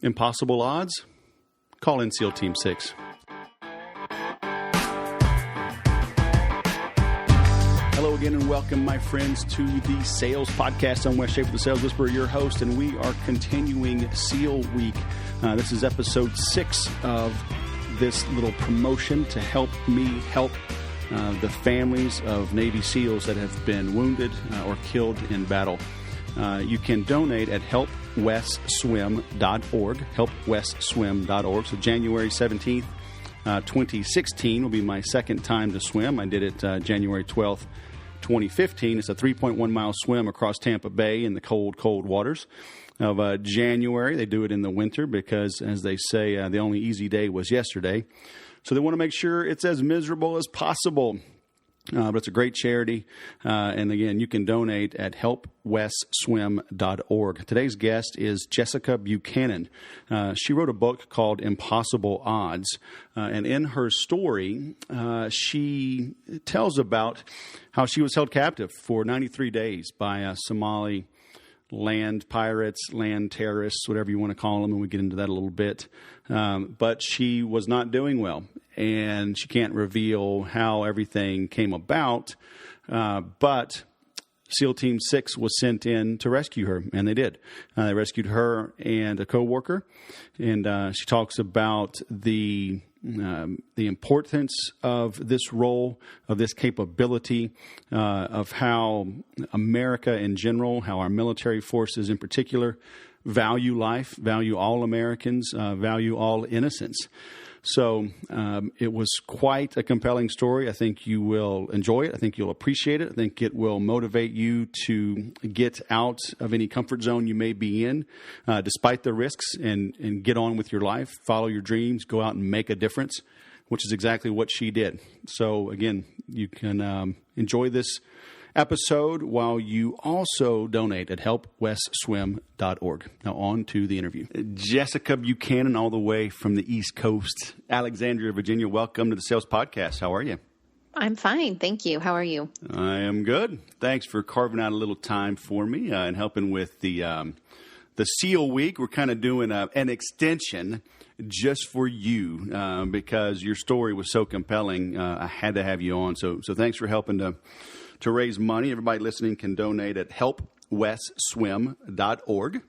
Impossible odds? Call in SEAL Team 6. Hello again and welcome, my friends, to the Sales Podcast. I'm Wes Schaefer, the Sales Whisperer, your host, and we are continuing SEAL Week. This is episode 6 of this little promotion to help me help the families of Navy SEALs that have been wounded or killed in battle. You can donate at helpwesswim.org, helpwesswim.org. So January 17th, 2016 will be my second time to swim. I did it January 12th, 2015. It's a 3.1-mile swim across Tampa Bay in the cold, cold waters of January. They do it in the winter because, as they say, the only easy day was yesterday. So they want to make sure it's as miserable as possible. But it's a great charity. And again, you can donate at helpwesswim.org. Today's guest is Jessica Buchanan. She wrote a book called Impossible Odds. And in her story, she tells about how she was held captive for 93 days by Somali land pirates, land terrorists, whatever you want to call them, and we get into that a little bit. But she was not doing well, and she can't reveal how everything came about. But SEAL Team 6 was sent in to rescue her, and they did. They rescued her and a coworker, and she talks about the importance of this role, of this capability, of how America in general, how our military forces in particular, value life, value all Americans, value all innocence. So it was quite a compelling story. I think you will enjoy it. I think you'll appreciate it. I think it will motivate you to get out of any comfort zone you may be in, despite the risks, and get on with your life, follow your dreams, go out and make a difference, which is exactly what she did. So again, you can enjoy this episode while you also donate at helpwesswim.org. Now on to the interview. Jessica Buchanan, all the way from the East Coast, Alexandria, Virginia. Welcome to the Sales Podcast. How are you? I'm fine. Thank you. How are you? I am good. Thanks for carving out a little time for me and helping with the SEAL Week. We're kind of doing an extension just for you because your story was so compelling. I had to have you on. So thanks for helping to raise money. Everybody listening can donate at helpwesswim.org.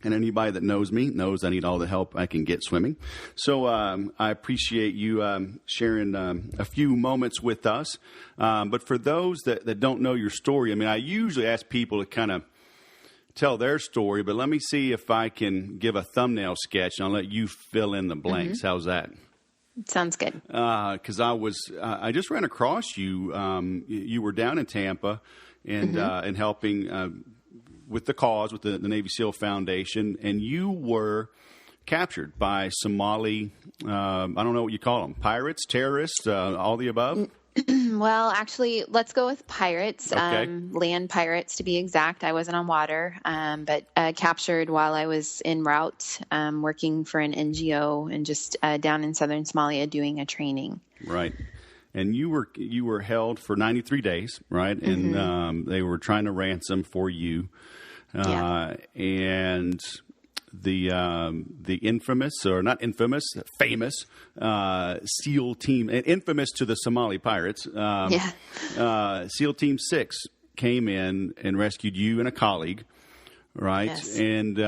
And anybody that knows me knows I need all the help I can get swimming. So I appreciate you sharing a few moments with us. But for those that don't know your story, I mean, I usually ask people to kind of tell their story, but let me see if I can give a thumbnail sketch, and I'll let you fill in the blanks. Mm-hmm. How's that? Sounds good. Because I just ran across you. You were down in Tampa and and helping with the cause, with the Navy SEAL Foundation, and you were captured by Somali, I don't know what you call them, pirates, terrorists, all the above? Well, actually, let's go with pirates, okay. Land pirates to be exact. I wasn't on water, but captured while I was en route, working for an NGO and just down in southern Somalia doing a training. Right. And you were held for 93 days, right? And they were trying to ransom for you. Yeah. And the infamous, or not infamous, famous SEAL Team, infamous to the Somali pirates, SEAL Team 6 came in and rescued you and a colleague, right? Yes. And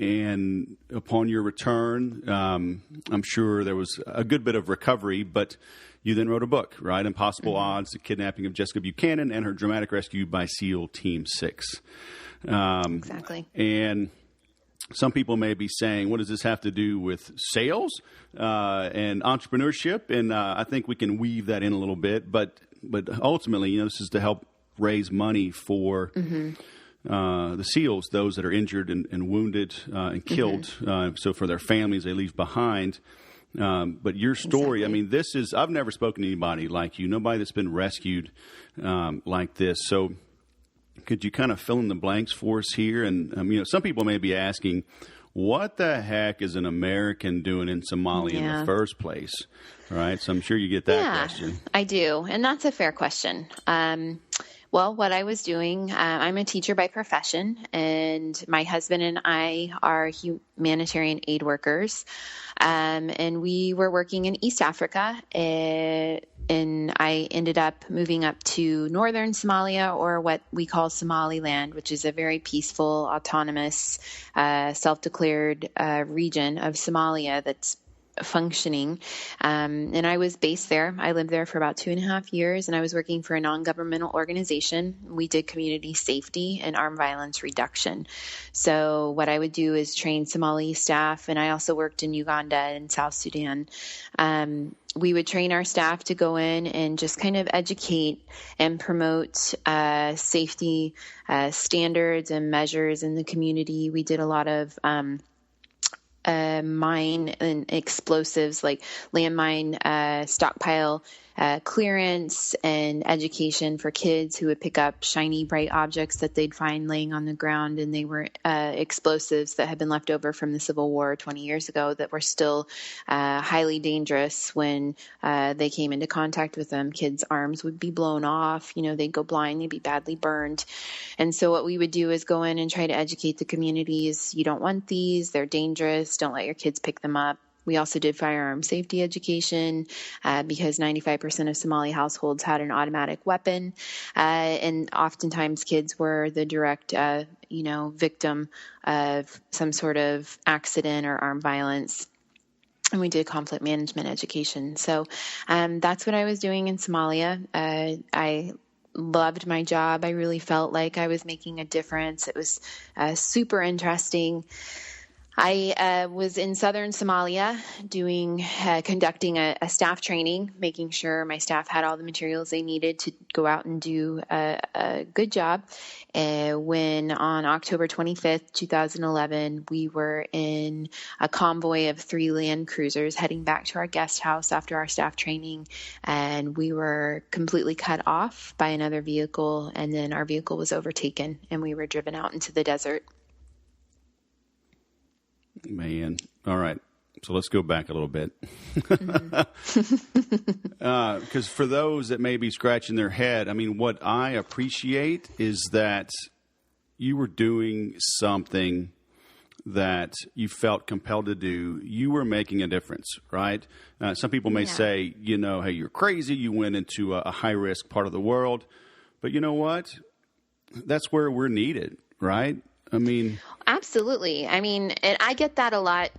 and upon your return, I'm sure there was a good bit of recovery, but you then wrote a book, right? Impossible Odds, the kidnapping of Jessica Buchanan and her dramatic rescue by SEAL Team 6. Exactly. And some people may be saying, what does this have to do with sales and entrepreneurship? And I think we can weave that in a little bit. But ultimately, this is to help raise money for the SEALs, those that are injured and wounded and killed. So for their families they leave behind. But your story, Exactly. I mean, I've never spoken to anybody like you, nobody that's been rescued like this. So could you kind of fill in the blanks for us here? And, some people may be asking, what the heck is an American doing in Somalia in the first place? Right? So I'm sure you get that question. I do. And that's a fair question. Well, what I was doing, I'm a teacher by profession, and my husband and I are humanitarian aid workers. And we were working in East Africa, and I ended up moving up to northern Somalia, or what we call Somaliland, which is a very peaceful, autonomous, self-declared region of Somalia that's functioning. And I was based there. I lived there for about 2.5 years, and I was working for a non-governmental organization. We did community safety and armed violence reduction. So what I would do is train Somali staff, and I also worked in Uganda and South Sudan. We would train our staff to go in and just kind of educate and promote safety standards and measures in the community. We did a lot of mine and explosives, like landmine stockpile clearance and education for kids who would pick up shiny, bright objects that they'd find laying on the ground. And they were explosives that had been left over from the Civil War 20 years ago that were still highly dangerous when they came into contact with them. Kids' arms would be blown off, they'd go blind, they'd be badly burned. And so what we would do is go in and try to educate the communities. You don't want these, they're dangerous, don't let your kids pick them up. We also did firearm safety education because 95% of Somali households had an automatic weapon. And oftentimes kids were the direct, victim of some sort of accident or armed violence. And we did conflict management education. So that's what I was doing in Somalia. I loved my job. I really felt like I was making a difference. It was super interesting. I was in southern Somalia conducting a staff training, making sure my staff had all the materials they needed to go out and do a good job. When on October 25th, 2011, we were in a convoy of 3 land cruisers heading back to our guest house after our staff training, and we were completely cut off by another vehicle, and then our vehicle was overtaken, and we were driven out into the desert. Man. All right. So let's go back a little bit. Because for those that may be scratching their head, what I appreciate is that you were doing something that you felt compelled to do. You were making a difference, right? Some people may say, hey, you're crazy. You went into a high-risk part of the world. But you know what? That's where we're needed, right? Absolutely. And I get that a lot,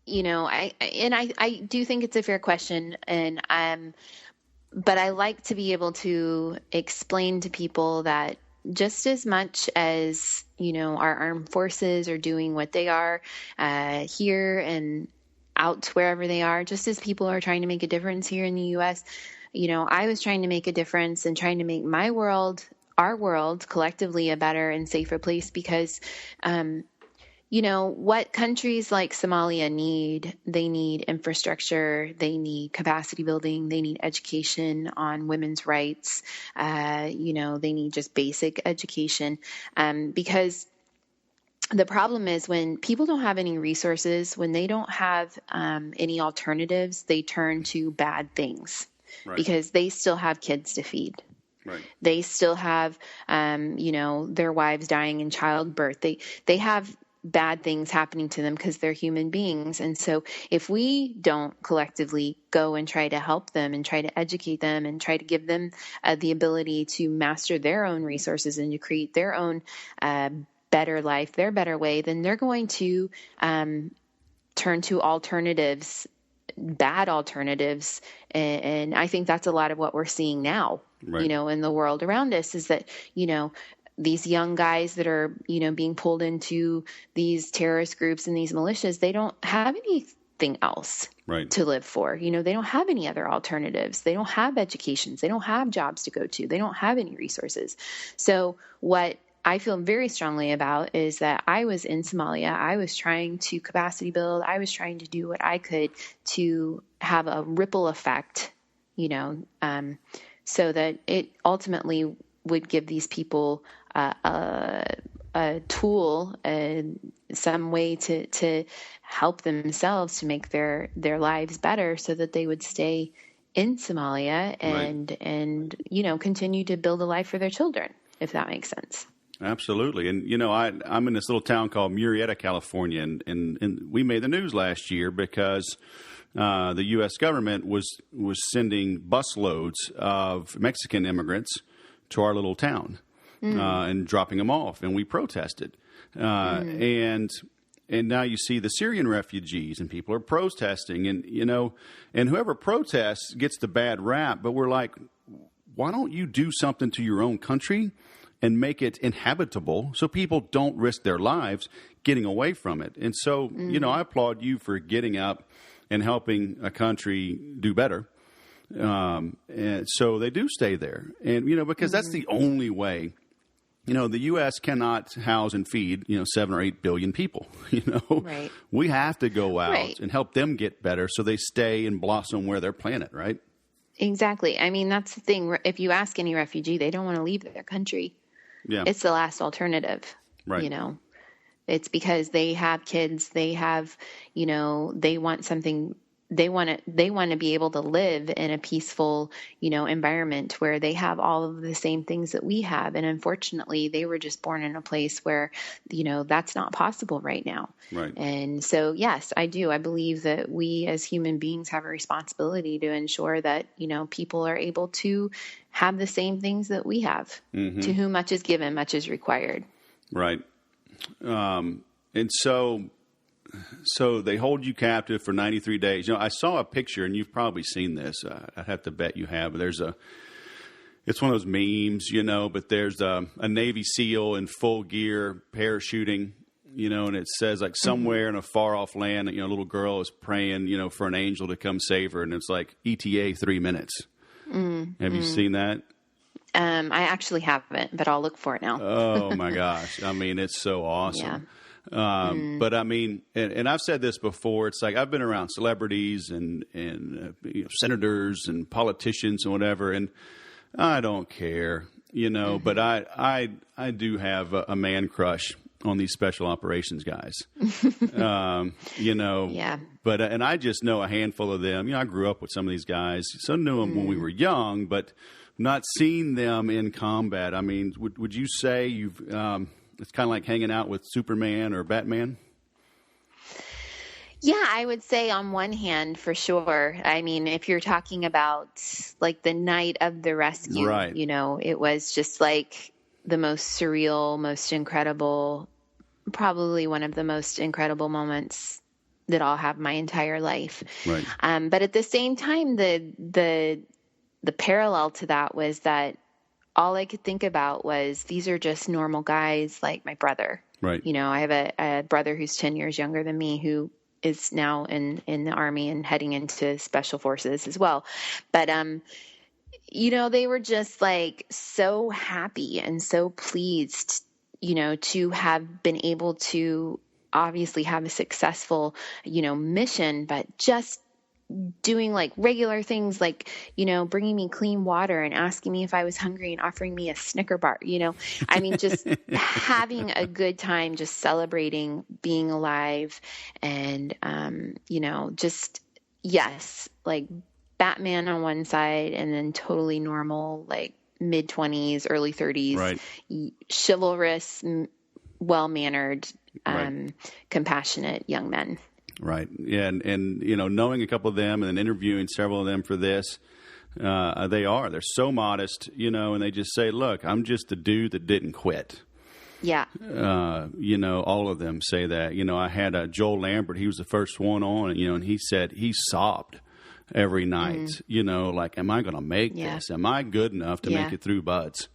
I do think it's a fair question, but I like to be able to explain to people that just as much as, our armed forces are doing what they are here and out wherever they are, just as people are trying to make a difference here in the U.S., I was trying to make a difference and trying to make our world collectively a better and safer place because, what countries like Somalia need, they need infrastructure, they need capacity building, they need education on women's rights, they need just basic education, because the problem is when people don't have any resources, when they don't have any alternatives, they turn to bad things because they still have kids to feed. Right. They still have, their wives dying in childbirth. They have bad things happening to them because they're human beings. And so if we don't collectively go and try to help them and try to educate them and try to give them the ability to master their own resources and to create their own better life, their better way, then they're going to turn to alternatives, bad alternatives. And I think that's a lot of what we're seeing now. Right. In the world around us is that, these young guys that are, being pulled into these terrorist groups and these militias, they don't have anything else to live for. They don't have any other alternatives. They don't have educations. They don't have jobs to go to. They don't have any resources. So what I feel very strongly about is that I was in Somalia. I was trying to capacity build. I was trying to do what I could to have a ripple effect, so that it ultimately would give these people a tool, some way to help themselves to make their lives better so that they would stay in Somalia and continue to build a life for their children, if that makes sense. Absolutely. And, I'm in this little town called Murrieta, California, and we made the news last year because the U.S. government was sending busloads of Mexican immigrants to our little town and dropping them off, and we protested. And now you see the Syrian refugees, and people are protesting, and whoever protests gets the bad rap. But we're like, why don't you do something to your own country and make it inhabitable so people don't risk their lives getting away from it? And so, I applaud you for getting up and helping a country do better. And so they do stay there. And, because that's the only way. The U.S. cannot house and feed, 7 or 8 billion people. Right. We have to go out and help them get better so they stay and blossom where they're planted, right? Exactly. I mean, that's the thing. If you ask any refugee, they don't want to leave their country. Yeah. It's the last alternative. Right. It's because they have kids, they have, they want something. They want to be able to live in a peaceful, environment where they have all of the same things that we have. And unfortunately, they were just born in a place where, that's not possible right now. Right. And so, yes, I do. I believe that we as human beings have a responsibility to ensure that, people are able to have the same things that we have. Mm-hmm. To whom much is given, much is required. Right. And so they hold you captive for 93 days. I saw a picture, and you've probably seen this. I'd have to bet you have. It's one of those memes, but there's a Navy SEAL in full gear parachuting, and it says like somewhere in a far off land, a little girl is praying, for an angel to come save her. And it's like ETA 3 minutes. Mm-hmm. Have you seen that? I actually haven't, but I'll look for it now. Oh my gosh. I mean, it's so awesome. Yeah. But I mean, and I've said this before, it's like I've been around celebrities and senators and politicians and whatever, and I don't care, but I do have a man crush on these special operations guys, Yeah. But, and I just know a handful of them. I grew up with some of these guys, so knew them when we were young, but not seen them in combat. I mean, would you say you've, it's kind of like hanging out with Superman or Batman? Yeah, I would say on one hand, for sure. I mean, if you're talking about like the night of the rescue, right. It was just like the most surreal, most incredible, probably one of the most incredible moments that I'll have my entire life. Right. But at the same time, the parallel to that was that all I could think about was these are just normal guys like my brother. Right. I have a brother who's 10 years younger than me who is now in the Army and heading into Special Forces as well. But, they were just like so happy and so pleased, to have been able to obviously have a successful, mission, but just doing like regular things like, bringing me clean water and asking me if I was hungry and offering me a Snicker bar, I mean, just having a good time, just celebrating being alive and, just, yes, like Batman on one side and then totally normal, like mid-20s, early 30s, right. Chivalrous, well-mannered, right. Compassionate young men. Right. Yeah. And, knowing a couple of them and then interviewing several of them for this, they're so modest, and they just say, look, I'm just a dude that didn't quit. Yeah. All of them say that. I had Joel Lambert. He was the first one on, and he said he sobbed every night, like, am I going to make this? Am I good enough to make it through buds?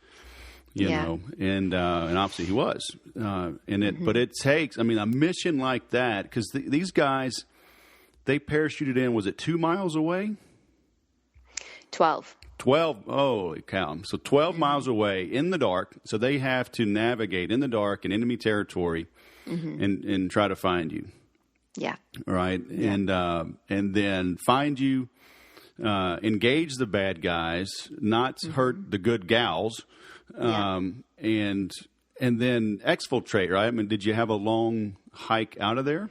You know, and obviously he was, but it takes, I mean, a mission like that, because these guys, they parachuted in, was it 2 miles away? 12. Holy cow. So 12 miles away in the dark. So they have to navigate in the dark in enemy territory and try to find you. Yeah. Right. Yeah. And then find you, engage the bad guys, not hurt the good gals. And then exfiltrate, right? I mean, did you have a long hike out of there?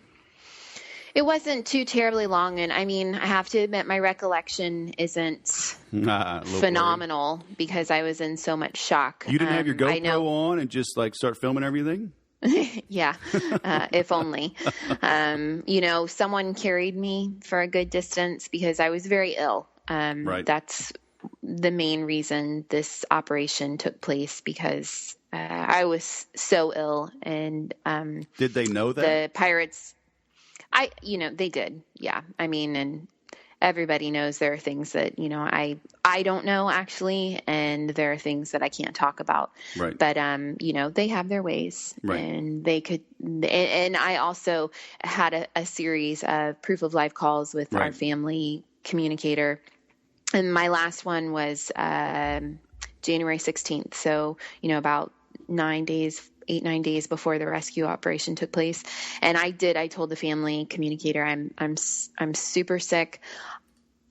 It wasn't too terribly long, and I mean, I have to admit my recollection isn't phenomenal because I was in so much shock. You didn't have your GoPro on and just like start filming everything? Yeah, if only. Someone carried me for a good distance because I was very ill. Right. That's the main reason this operation took place, because I was so ill. And did they know that? The pirates... they did. Yeah. I mean, and everybody knows there are things that, I don't know actually. And there are things that I can't talk about. Right. But, they have their ways, right. And they could, and I also had a series of proof of life calls with right. our family communicator. And my last one was, January 16th. So, about 9 days before the rescue operation took place. And I told the family communicator, I'm super sick.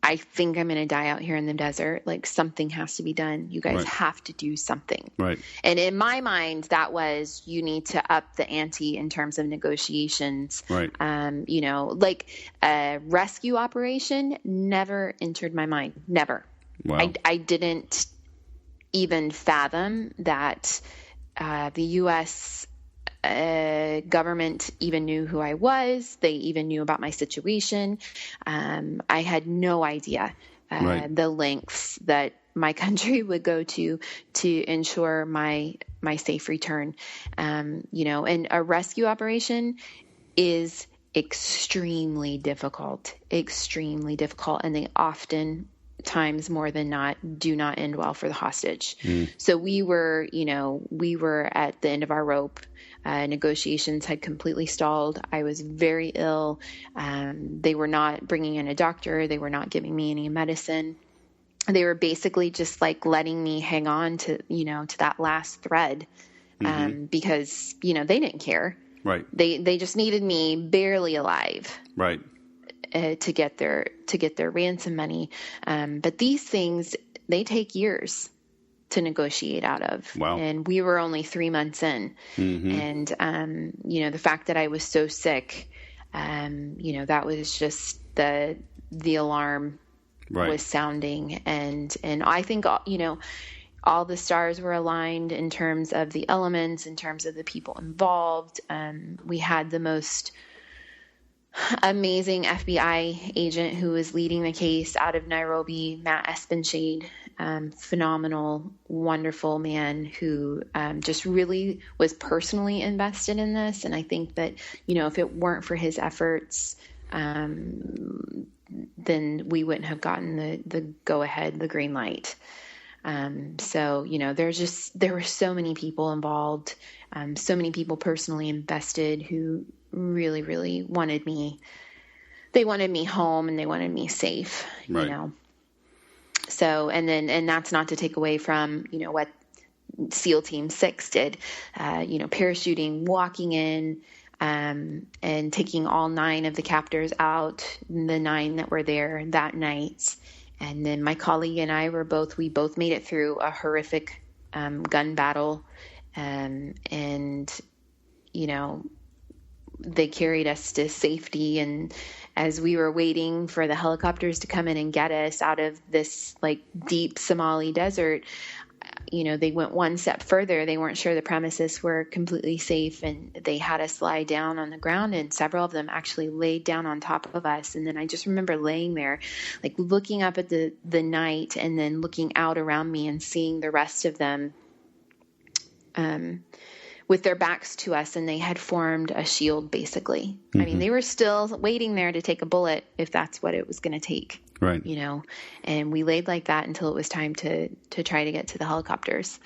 I think I'm going to die out here in the desert. Like, something has to be done. You guys right. have to do something. Right. And in my mind, that was, you need to up the ante in terms of negotiations. Right. A rescue operation never entered my mind. Never. Wow. I didn't even fathom that the U.S. Government even knew who I was. They even knew about my situation. I had no idea right. the lengths that my country would go to ensure my safe return. And a rescue operation is extremely difficult, and they often times more than not do not end well for the hostage. So we were at the end of our rope. Negotiations had completely stalled. I was very ill. They were not bringing in a doctor. They were not giving me any medicine. They were basically just like letting me hang on to that last thread, because, they didn't care. Right. They just needed me barely alive. Right. To get their ransom money. But these things, they take years to negotiate out of. Wow. And we were only 3 months in. And, the fact that I was so sick, that was just the alarm right. was sounding. And I think, all the stars were aligned in terms of the elements, in terms of the people involved. We had the most amazing FBI agent who was leading the case out of Nairobi, Matt Espenshade, phenomenal, wonderful man who just really was personally invested in this. And I think that, if it weren't for his efforts, then we wouldn't have gotten the go ahead, the green light. So, there were so many people involved, so many people personally invested who really, really wanted me. They wanted me home and they wanted me safe, right. So, and that's not to take away from, what SEAL Team 6 did, parachuting, walking in, and taking all 9 of the captors out, the 9 that were there that night. And then my colleague and I we both made it through a horrific gun battle. And they carried us to safety. And as we were waiting for the helicopters to come in and get us out of this like deep Somali desert, they went one step further. They weren't sure the premises were completely safe, and they had us lie down on the ground, and several of them actually laid down on top of us. And then I just remember laying there, like looking up at the night and then looking out around me and seeing the rest of them with their backs to us, and they had formed a shield, basically. I mean, they were still waiting there to take a bullet if that's what it was going to take. Right. And we laid like that until it was time to try to get to the helicopters.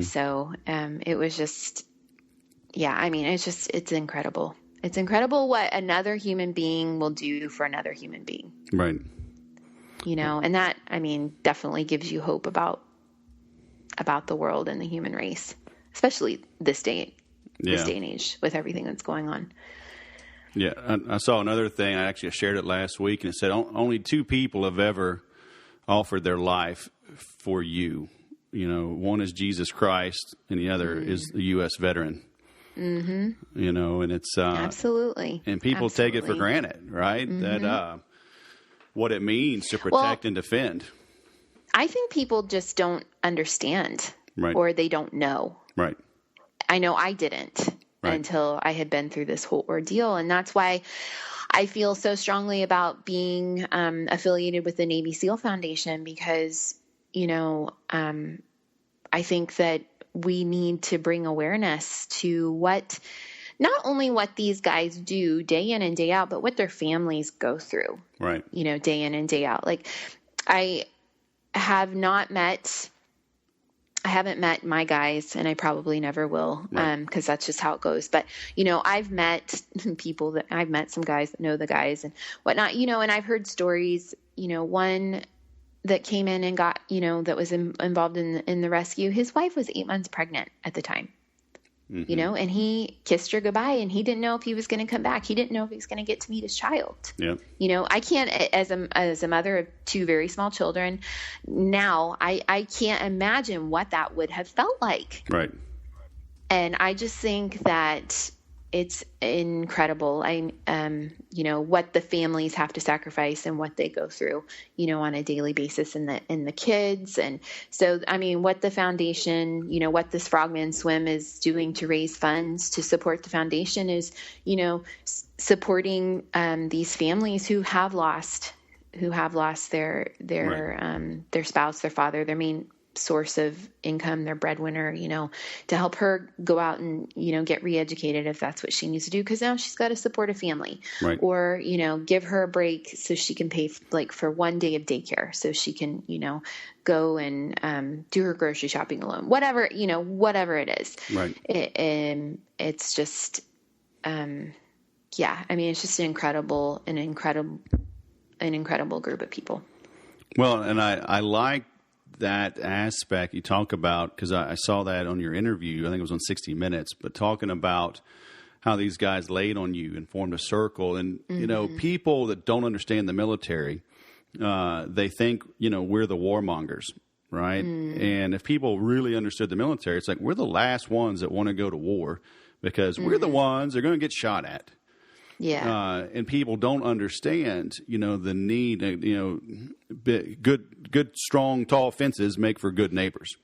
So it was just, it's incredible. It's incredible what another human being will do for another human being. Right. And that, definitely gives you hope about the world and the human race, especially this day and age with everything that's going on. Yeah, I saw another thing. I actually shared it last week, and it said only 2 people have ever offered their life for you. One is Jesus Christ, and the other is the U.S. veteran. You know, and it's Absolutely. and people take it for granted, right? That what it means to protect and defend. I think people just don't understand, Right. or they don't know. Right. I know I didn't until I had been through this whole ordeal. And that's why I feel so strongly about being affiliated with the Navy SEAL Foundation, because, you know, I think that we need to bring awareness to not only what these guys do day in and day out, but what their families go through, right? You know, day in and day out. Like, I haven't met my guys, and I probably never will, because that's just how it goes. But, you know, I've met some guys that know the guys and whatnot, you know, and I've heard stories, you know, one that came in and got, you know, that was involved in the rescue. His wife was 8 months pregnant at the time. You know, and he kissed her goodbye, and he didn't know if he was going to come back. He didn't know if he was going to get to meet his child. Yeah. You know, I can't, as a mother of two very small children now, I can't imagine what that would have felt like. Right. And I just think that it's incredible. You know, what the families have to sacrifice and what they go through, you know, on a daily basis, and the kids. And so, I mean, what the foundation, you know, what this Frogman Swim is doing to raise funds to support the foundation is, you know, supporting these families who have lost their spouse, their father, their main source of income, their breadwinner, you know, to help her go out and, you know, get re-educated if that's what she needs to do, because now she's got to support a family. Right. Or, you know, give her a break so she can pay for one day of daycare, so she can, you know, go and do her grocery shopping alone, whatever it is. Right. It's just I mean, it's just an incredible group of people. Well, and I like that aspect you talk about, because I saw that on your interview. I think it was on 60 Minutes, but talking about how these guys laid on you and formed a circle. And, you know, people that don't understand the military, they think, you know, we're the warmongers, right? And if people really understood the military, it's like we're the last ones that want to go to war, because we're the ones they're going to get shot at. Yeah. And people don't understand, you know, the need, you know, good, strong, tall fences make for good neighbors,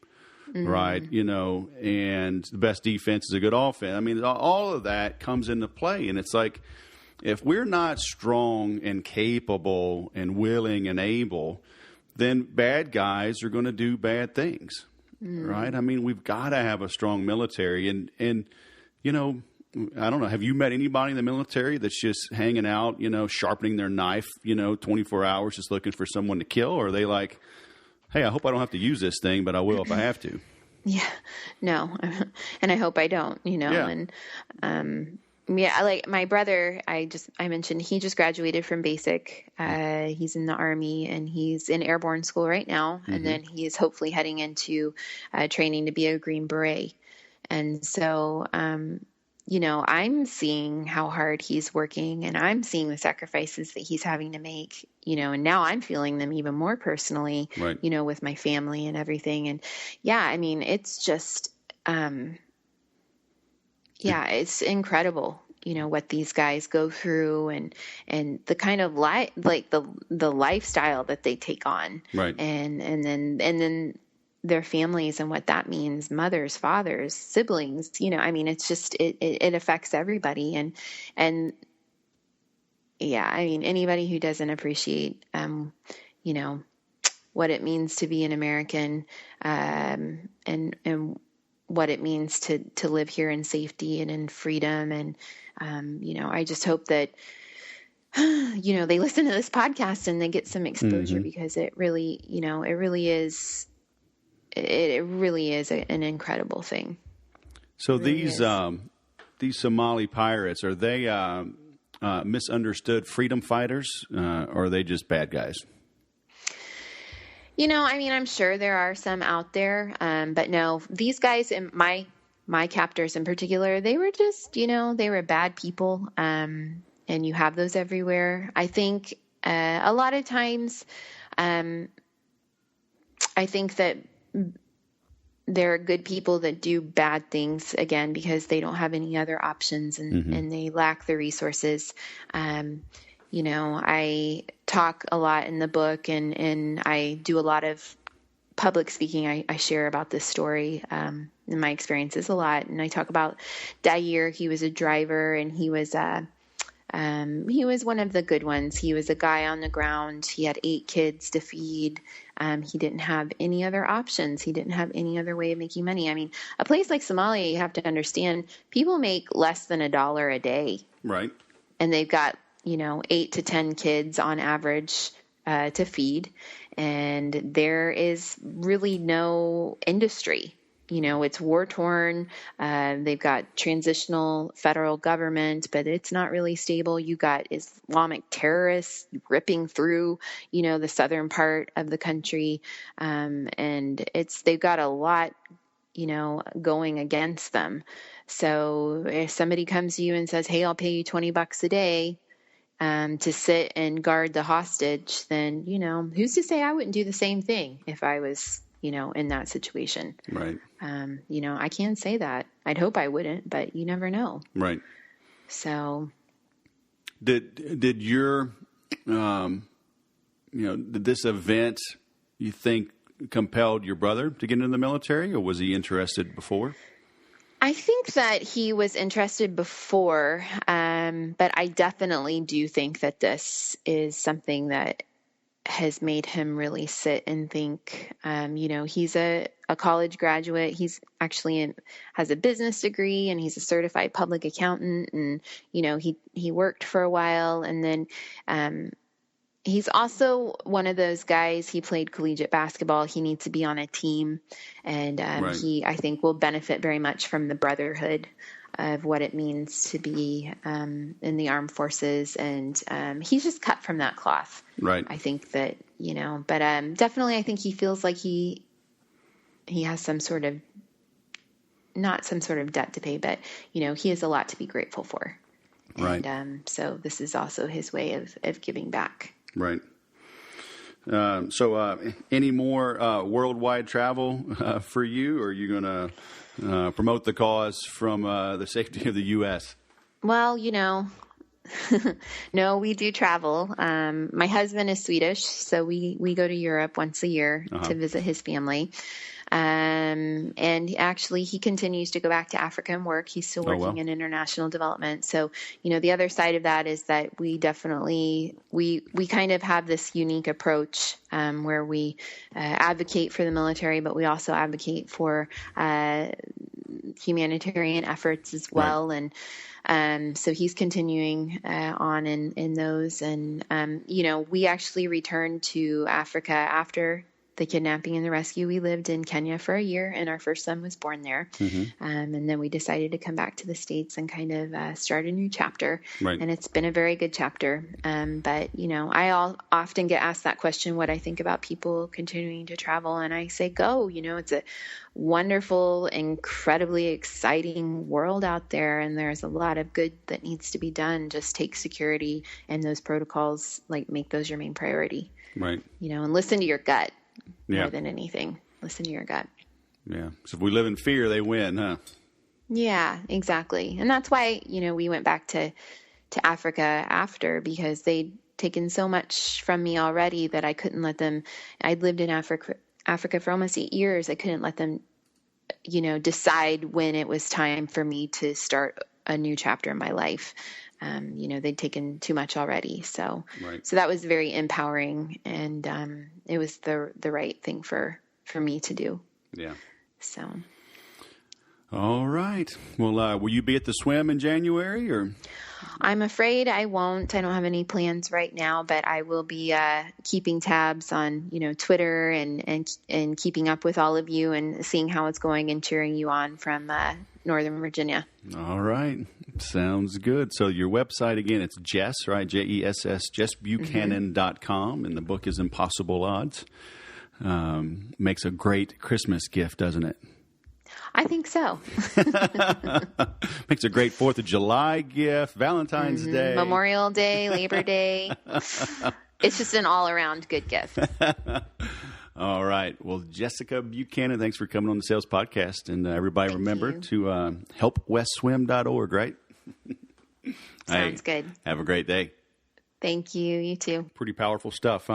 right? You know, and the best defense is a good offense. I mean, all of that comes into play. And it's like, if we're not strong and capable and willing and able, then bad guys are going to do bad things, right? I mean, we've got to have a strong military. And you know, I don't know. Have you met anybody in the military that's just hanging out, you know, sharpening their knife, you know, 24 hours just looking for someone to kill? Or are they like, hey, I hope I don't have to use this thing, but I will if I have to? Yeah, no. And I hope I don't, you know, and, like my brother, I mentioned, he just graduated from basic. He's in the Army, and he's in airborne school right now. And then he is hopefully heading into training to be a Green Beret. And so, you know, I'm seeing how hard he's working, and I'm seeing the sacrifices that he's having to make, you know, and now I'm feeling them even more personally, right, you know, with my family and everything. And yeah, I mean, it's just, it's incredible, you know, what these guys go through, and the kind of the lifestyle that they take on. Right. And then their families and what that means, mothers, fathers, siblings, you know, I mean, it's just, it affects everybody. And yeah, I mean, anybody who doesn't appreciate, you know, what it means to be an American, and what it means to live here in safety and in freedom. And, you know, I just hope that, you know, they listen to this podcast and they get some exposure, because it really, you know, it really is an incredible thing. So these Somali pirates, are they misunderstood freedom fighters, or are they just bad guys? You know, I mean, I'm sure there are some out there, but no, these guys, and my captors in particular, they were just, you know, they were bad people, and you have those everywhere. I think a lot of times, I think that there are good people that do bad things, again, because they don't have any other options and they lack the resources. I talk a lot in the book and I do a lot of public speaking. I share about this story and my experiences a lot. And I talk about Dair. He was a driver and he was one of the good ones. He was a guy on the ground. He had 8 kids to feed. He didn't have any other options. He didn't have any other way of making money. I mean, a place like Somalia, you have to understand, people make less than $1 a day. Right. And they've got, 8 to 10 kids on average to feed. And there is really no industry. It's war-torn. They've got transitional federal government, but it's not really stable. You got Islamic terrorists ripping through, the southern part of the country. And they've got a lot, going against them. So if somebody comes to you and says, hey, I'll pay you $20 a day, to sit and guard the hostage, then, who's to say I wouldn't do the same thing if I was, in that situation. Right. I can't say that. I'd hope I wouldn't, but you never know. Right. So did your, did this event, you think, compelled your brother to get into the military, or was he interested before? I think that he was interested before, but I definitely do think that this is something that has made him really sit and think. He's a college graduate. He's actually has a business degree and he's a certified public accountant. And, he worked for a while, and then he's also one of those guys. He played collegiate basketball. He needs to be on a team, and right. He, I think, will benefit very much from the brotherhood of what it means to be in the armed forces. And he's just cut from that cloth. Right. I think that, but definitely I think he feels like he has some sort of, not some sort of debt to pay, but, he has a lot to be grateful for. Right. And so this is also his way of giving back. Right. So any more worldwide travel for you, or are you going to promote the cause from the safety of the U.S.? Well, no, we do travel. My husband is Swedish, so we go to Europe once a year to visit his family. And actually he continues to go back to Africa and work. He's still working in international development. So, the other side of that is that we definitely, we kind of have this unique approach, where we advocate for the military, but we also advocate for, humanitarian efforts as well. Right. And, so he's continuing, on in those. And, we actually returned to Africa after the kidnapping and the rescue. We lived in Kenya for a year, and our first son was born there. And then we decided to come back to the States and kind of start a new chapter. Right. And it's been a very good chapter. But, I often get asked that question, what I think about people continuing to travel. And I say, go. It's a wonderful, incredibly exciting world out there. And there's a lot of good that needs to be done. Just take security and those protocols, make those your main priority. Right. And listen to your gut. Yeah. More than anything, listen to your gut. Yeah. So if we live in fear, they win, huh? Yeah, exactly. And that's why, we went back to Africa after, because they'd taken so much from me already that I couldn't let them. I'd lived in Africa for almost 8 years. I couldn't let them, decide when it was time for me to start a new chapter in my life. They'd taken too much already. So, right. So that was very empowering, and it was the right thing for me to do. Yeah. So. All right. Well, will you be at the swim in January, or? I'm afraid I won't. I don't have any plans right now, but I will be keeping tabs on, Twitter and keeping up with all of you and seeing how it's going and cheering you on from Northern Virginia. All right. Sounds good. So your website, again, it's Jess, right? Jess, JessBuchanan.com. And the book is Impossible Odds. Makes a great Christmas gift, doesn't it? I think so. Makes a great 4th of July gift, Valentine's Day. Memorial Day, Labor Day. It's just an all-around good gift. All right. Well, Jessica Buchanan, thanks for coming on the Sales Podcast. And everybody remember to helpwestswim.org, right? Sounds good. Have a great day. Thank you. You too. Pretty powerful stuff.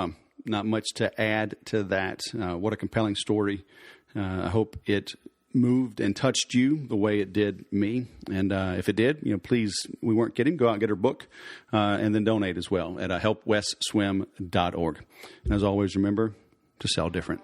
Not much to add to that. What a compelling story. I hope it moved and touched you the way it did me. And if it did, please, we weren't kidding, go out and get her book and then donate as well at helpwestswim.org. And as always, remember to sell different.